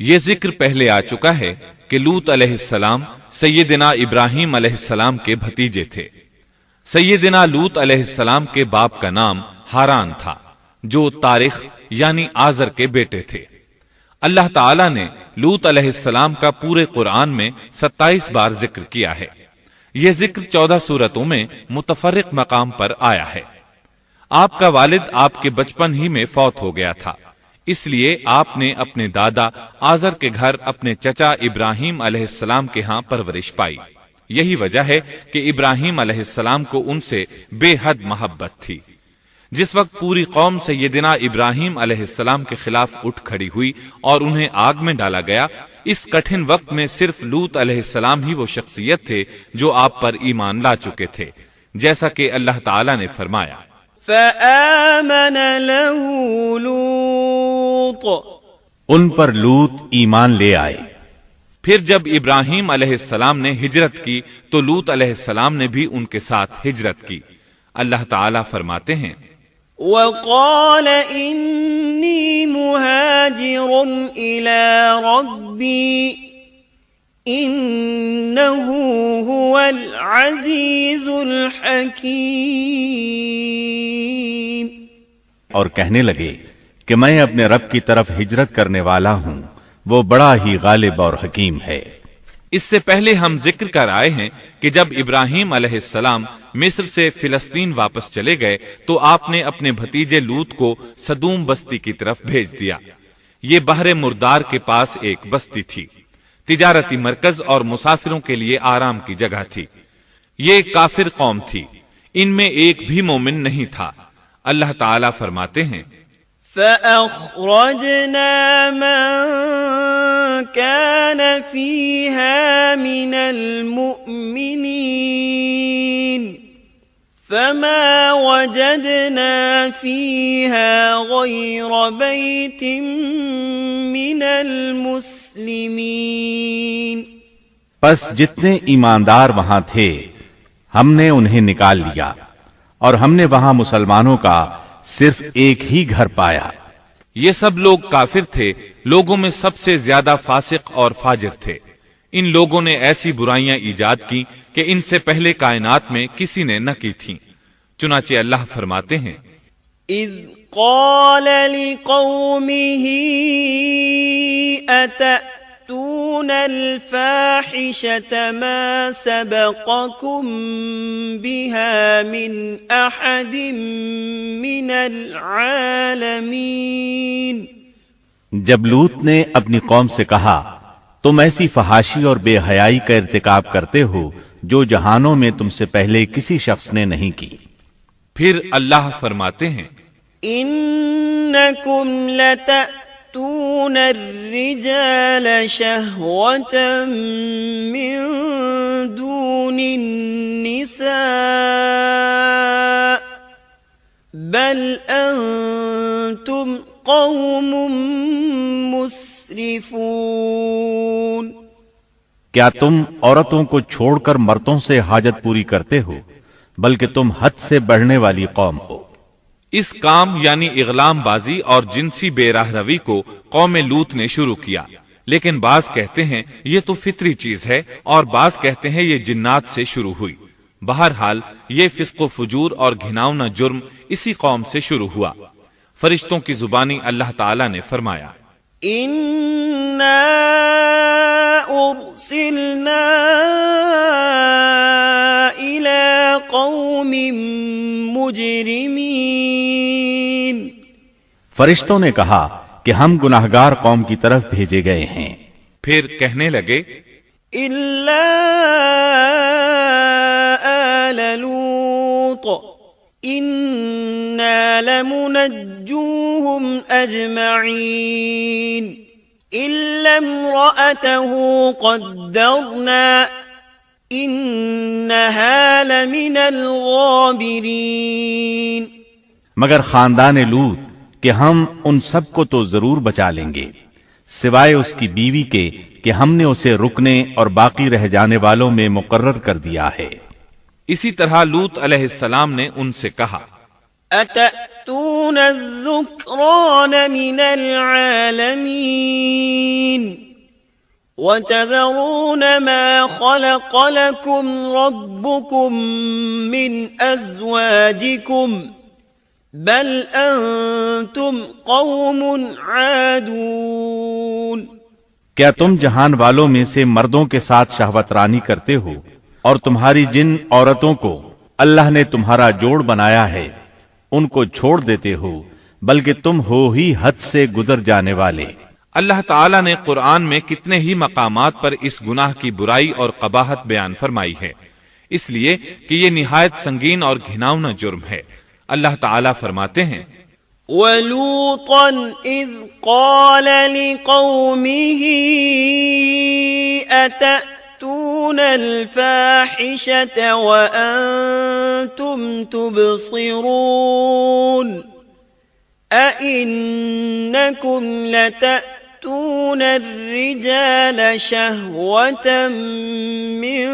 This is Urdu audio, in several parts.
یہ ذکر پہلے آ چکا ہے کہ لوط علیہ السلام سیدنا ابراہیم علیہ السلام کے بھتیجے تھے۔ سیدنا لوط علیہ السلام کے باپ کا نام ہاران تھا، جو تارخ یعنی آزر کے بیٹے تھے۔ اللہ تعالی نے لوط علیہ السلام کا پورے قرآن میں 27 بار ذکر کیا ہے۔ یہ ذکر 14 سورتوں میں متفرق مقام پر آیا ہے۔ آپ کا والد آپ کے بچپن ہی میں فوت ہو گیا تھا، اس لیے آپ نے اپنے دادا آزر کے گھر اپنے چچا ابراہیم علیہ السلام کے ہاں پرورش پائی۔ یہی وجہ ہے کہ ابراہیم علیہ السلام کو ان سے بے حد محبت تھی۔ جس وقت پوری قوم سیدنا ابراہیم علیہ السلام کے خلاف اٹھ کھڑی ہوئی اور انہیں آگ میں ڈالا گیا، اس کٹھن وقت میں صرف لوط علیہ السلام ہی وہ شخصیت تھے جو آپ پر ایمان لا چکے تھے، جیسا کہ اللہ تعالی نے فرمایا فآمن له لوط، ان پر لوط ایمان لے آئے۔ پھر جب ابراہیم علیہ السلام نے ہجرت کی تو لوط علیہ السلام نے بھی ان کے ساتھ ہجرت کی۔ اللہ تعالیٰ فرماتے ہیں وقال انی مہاجر الی ربی انہ هو العزیز الحکیم، اور کہنے لگے کہ میں اپنے رب کی طرف ہجرت کرنے والا ہوں، وہ بڑا ہی غالب اور حکیم ہے۔ اس سے پہلے ہم ذکر کر آئے ہیں کہ جب ابراہیم علیہ السلام مصر سے فلسطین واپس چلے گئے تو آپ نے اپنے بھتیجے لوط کو سدوم بستی کی طرف بھیج دیا۔ یہ بحر مردار کے پاس ایک بستی تھی، تجارتی مرکز اور مسافروں کے لیے آرام کی جگہ تھی۔ یہ کافر قوم تھی، ان میں ایک بھی مومن نہیں تھا۔ اللہ تعالیٰ فرماتے ہیں فأخرجنا من كان فيها من المؤمنين فما وجدنا فيها غير بيت من المسلمين، پس جتنے ایماندار وہاں تھے ہم نے انہیں نکال لیا، اور ہم نے وہاں مسلمانوں کا صرف ایک ہی گھر پایا۔ یہ سب لوگ کافر تھے، لوگوں میں سب سے زیادہ فاسق اور فاجر تھے۔ ان لوگوں نے ایسی برائیاں ایجاد کی کہ ان سے پہلے کائنات میں کسی نے نہ کی تھیں۔ چنانچہ اللہ فرماتے ہیں اذ قال لقومه اتأتون الفاحشة ما سبقكم بها من احد من العالمین، جب لوط نے اپنی قوم سے کہا تم ایسی فحاشی اور بے حیائی کا ارتکاب کرتے ہو جو جہانوں میں تم سے پہلے کسی شخص نے نہیں کی۔ پھر اللہ فرماتے ہیں انکم لتأتون الرجال شہوة من دون النساء بل انتم قوم مسرفون، کیا تم عورتوں کو چھوڑ کر مردوں سے حاجت پوری کرتے ہو، بلکہ تم حد سے بڑھنے والی قوم ہو۔ اس کام یعنی اغلام بازی اور جنسی بے راہ روی کو قوم لوط نے شروع کیا، لیکن بعض کہتے ہیں یہ تو فطری چیز ہے اور بعض کہتے ہیں یہ جنات سے شروع ہوئی۔ بہرحال یہ فسق و فجور اور گھناؤنا جرم اسی قوم سے شروع ہوا۔ فرشتوں کی زبانی اللہ تعالی نے فرمایا انا ارسلنا الى قوم مجرمین، فرشتوں نے کہا کہ ہم گناہگار قوم کی طرف بھیجے گئے ہیں۔ پھر کہنے لگے الا آل لوط انا لمنجوهم اجمعین الا امرأته قدرنا انها لمن الغابرین، مگر خاندان لوط کہ ہم ان سب کو تو ضرور بچا لیں گے، سوائے اس کی بیوی کے کہ ہم نے اسے رکنے اور باقی رہ جانے والوں میں مقرر کر دیا ہے۔ اسی طرح لوط علیہ السلام نے ان سے کہا اتأتون الذکران من العالمین، وتذرون ما خلق لكم ربكم من أزواجكم بل أنتم قوم عادون کیا تم جہان والوں میں سے مردوں کے ساتھ شہوت رانی کرتے ہو اور تمہاری جن عورتوں کو اللہ نے تمہارا جوڑ بنایا ہے ان کو چھوڑ دیتے ہو بلکہ تم ہو ہی حد سے گزر جانے والے۔ اللہ تعالیٰ نے قرآن میں کتنے ہی مقامات پر اس گناہ کی برائی اور قباحت بیان فرمائی ہے، اس لیے کہ یہ نہایت سنگین اور گھناؤنا جرم ہے۔ اللہ تعالیٰ فرماتے ہیں وَلُوطًا إِذْ قَالَ لِقَوْمِهِ أَتَأْتُونَ الْفَاحِشَةَ وَأَنْتُمْ تُبْصِرُونَ أَإِنَّكُمْ لَتَأْتُونَ الرِّجَالَ شَهْوَةً مِّن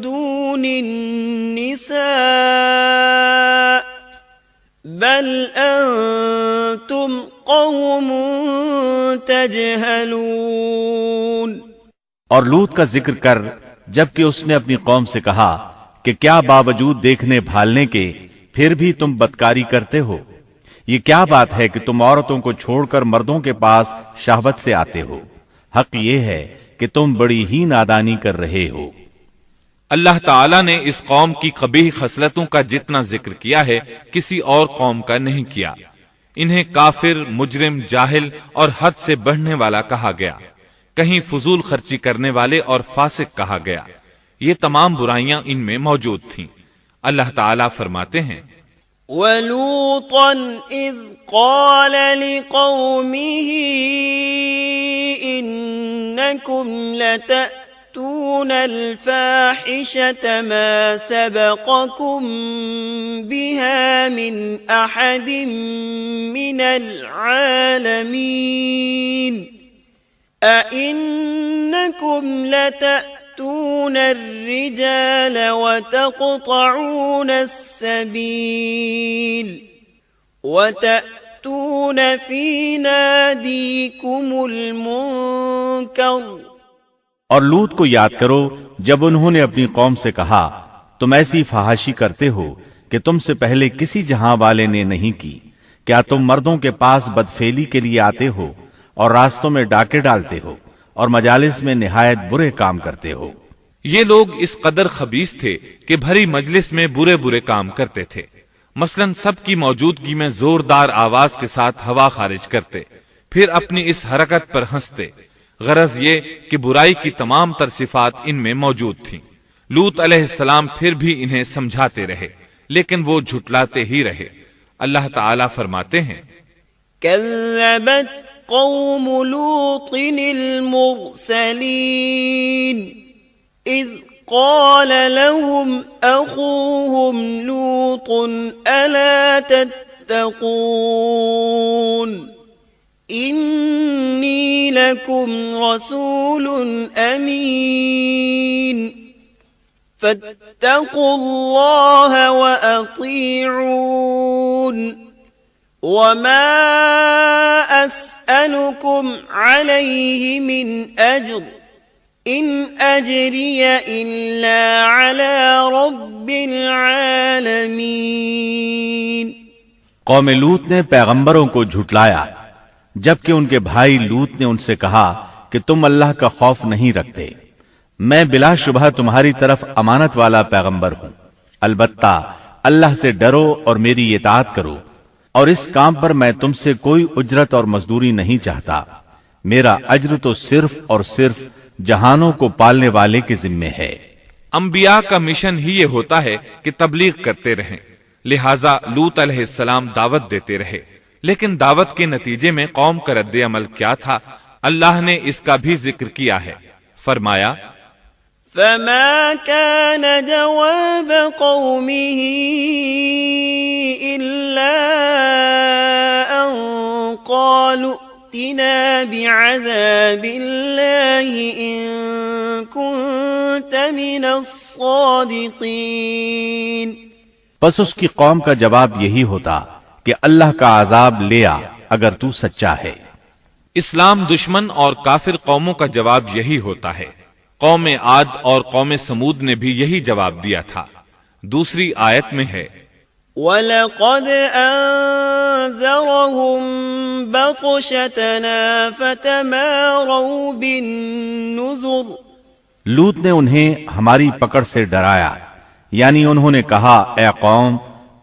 دُونِ النِّسَاءِ بل انتم قوم تجہلون۔ اور لوط کا ذکر کر جبکہ اس نے اپنی قوم سے کہا کہ کیا باوجود دیکھنے بھالنے کے پھر بھی تم بدکاری کرتے ہو؟ یہ کیا بات ہے کہ تم عورتوں کو چھوڑ کر مردوں کے پاس شہوت سے آتے ہو؟ حق یہ ہے کہ تم بڑی ہی نادانی کر رہے ہو۔ اللہ تعالیٰ نے اس قوم کی قبیح خصلتوں کا جتنا ذکر کیا ہے کسی اور قوم کا نہیں کیا۔ انہیں کافر، مجرم، جاہل اور حد سے بڑھنے والا کہا گیا، کہیں فضول خرچی کرنے والے اور فاسق کہا گیا۔ یہ تمام برائیاں ان میں موجود تھیں۔ اللہ تعالیٰ فرماتے ہیں وَلُوطًا إِذْ قَالَ لِقَوْمِهِ إِنَّكُمْ لَتَأْتُونَ الْفَاحِشَةَ مَا سَبَقَكُمْ بِهَا مِنْ أَحَدٍ مِّنَ الْعَالَمِينَ أَإِنَّكُمْ لَتَأْتُونَ الرِّجَالَ وَتَقْطَعُونَ السَّبِيلَ وَتَأْتُونَ فِي نَادِيكُمُ الْمُنكَرَ۔ اور لوط کو یاد کرو جب انہوں نے اپنی قوم سے کہا تم ایسی فحاشی کرتے ہو کہ تم سے پہلے کسی جہاں والے نے نہیں کی۔ کیا تم مردوں کے پاس بدفعلی کے لیے آتے ہو اور راستوں میں ڈاکے ڈالتے ہو اور مجالس میں نہایت برے کام کرتے ہو؟ یہ لوگ اس قدر خبیث تھے کہ بھری مجلس میں برے برے کام کرتے تھے۔ مثلا سب کی موجودگی میں زوردار آواز کے ساتھ ہوا خارج کرتے، پھر اپنی اس حرکت پر ہنستے۔ غرض یہ کہ برائی کی تمام تر صفات ان میں موجود تھیں۔ لوط علیہ السلام پھر بھی انہیں سمجھاتے رہے لیکن وہ جھٹلاتے ہی رہے۔ اللہ تعالیٰ فرماتے ہیں كذبت قوم لوط المرسلين إذ قال لهم أخوهم لوط ألا تتقون إني لكم رسول أمين فاتقوا الله وأطيعون وما أسألكم عليه من أجر إن أجري إلا على رب العالمين۔ قوم لوط نے پیغمبروں کو جھٹلایا جبکہ ان کے بھائی لوط نے ان سے کہا کہ تم اللہ کا خوف نہیں رکھتے۔ میں بلا شبہ تمہاری طرف امانت والا پیغمبر ہوں، البتہ اللہ سے ڈرو اور میری اطاعت کرو، اور اس کام پر میں تم سے کوئی اجرت اور مزدوری نہیں چاہتا۔ میرا اجر تو صرف اور صرف جہانوں کو پالنے والے کے ذمے ہے۔ انبیاء کا مشن ہی یہ ہوتا ہے کہ تبلیغ کرتے رہیں، لہٰذا لوط علیہ السلام دعوت دیتے رہے، لیکن دعوت کے نتیجے میں قوم کا رد عمل کیا تھا اللہ نے اس کا بھی ذکر کیا ہے۔ فرمایا فما كان جواب قومه إلا أن قالوا ائتنا بعذاب الله إن كنت من الصادقين۔ پس اس کی قوم کا جواب یہی ہوتا کہ اللہ کا عذاب لے آ اگر تو سچا ہے۔ اسلام دشمن اور کافر قوموں کا جواب یہی ہوتا ہے۔ قوم عاد اور قوم سمود نے بھی یہی جواب دیا تھا۔ دوسری آیت میں ہے وَلَقَدْ أَنذَرَهُمْ بَطْشَتَنَا فَتَمَارَوْا بِالنُّذُرِ لوط نے انہیں ہماری پکڑ سے ڈرایا، یعنی انہوں نے کہا اے قوم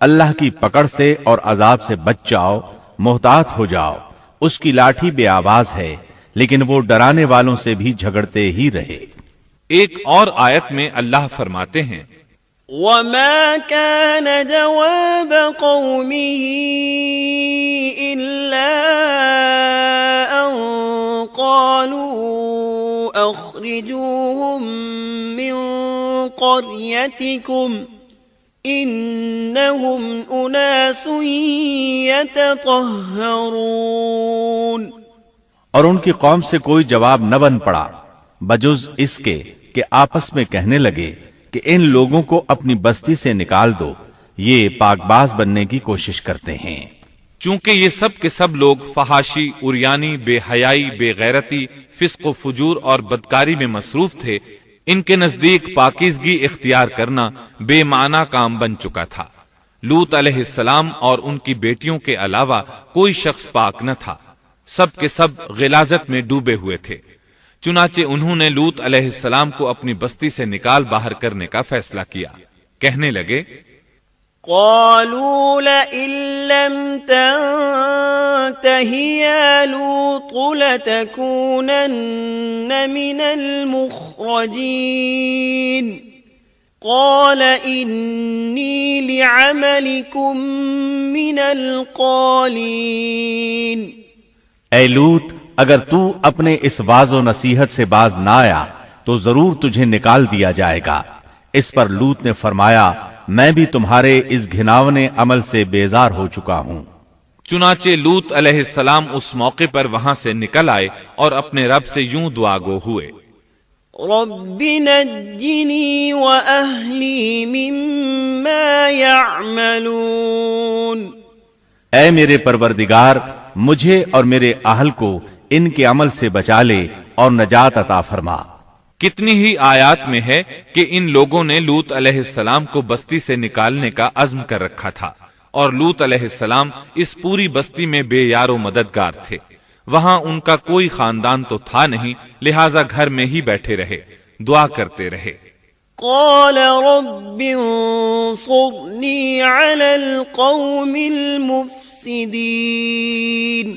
اللہ کی پکڑ سے اور عذاب سے بچ جاؤ، محتاط ہو جاؤ، اس کی لاٹھی بے آواز ہے، لیکن وہ ڈرانے والوں سے بھی جھگڑتے ہی رہے۔ ایک اور آیت میں اللہ فرماتے ہیں وَمَا كَانَ جَوَابَ قَوْمِهِ إِلَّا أَن قَالُوا أَخْرِجُوهُم مِّن قَرْيَتِكُمْ إِنَّهُمْ أُنَاسٌ يَتَطَهَّرُونَ اور ان کی قوم سے کوئی جواب نہ بن پڑا بجز اس کے کہ آپس میں کہنے لگے کہ ان لوگوں کو اپنی بستی سے نکال دو، یہ پاک باز بننے کی کوشش کرتے ہیں۔ چونکہ یہ سب کے سب لوگ فحاشی، عریانی، بے حیائی، بے غیرتی، فسق و فجور اور بدکاری میں مصروف تھے، ان کے نزدیک پاکیزگی اختیار کرنا بے معنی کام بن چکا تھا۔ لوط علیہ السلام اور ان کی بیٹیوں کے علاوہ کوئی شخص پاک نہ تھا، سب کے سب غلاظت میں ڈوبے ہوئے تھے۔ چنانچہ انہوں نے لوط علیہ السلام کو اپنی بستی سے نکال باہر کرنے کا فیصلہ کیا۔ کہنے لگے قالوا لئن لم تنته يا لوط لتكونن من المخرجين قال إني لعملكم من القالين اے لوط اگر تو اپنے اس واز و نصیحت سے باز نہ آیا تو ضرور تجھے نکال دیا جائے گا۔ اس پر لوط نے فرمایا میں بھی تمہارے اس گھناونے عمل سے بیزار ہو چکا ہوں۔ چنانچہ لوط علیہ السلام اس موقع پر وہاں سے نکل آئے اور اپنے رب سے یوں دعا گو ہوئے رب نجنی وأہلی مما يعملون اے میرے پروردگار مجھے اور میرے اہل کو ان کے عمل سے بچا لے اور نجات عطا فرما۔ کتنی ہی آیات میں ہے کہ ان لوگوں نے لوط علیہ السلام کو بستی سے نکالنے کا عزم کر رکھا تھا، اور لوط علیہ السلام اس پوری بستی میں بے یار و مددگار تھے۔ وہاں ان کا کوئی خاندان تو تھا نہیں، لہٰذا گھر میں ہی بیٹھے رہے، دعا کرتے رہے۔ قال رب انصرنی علی القوم المفسدین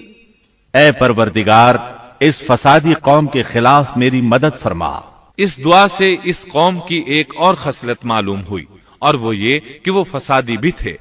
اے پروردگار اس فسادی قوم کے خلاف میری مدد فرما۔ اس دعا سے اس قوم کی ایک اور خصلت معلوم ہوئی، اور وہ یہ کہ وہ فسادی بھی تھے۔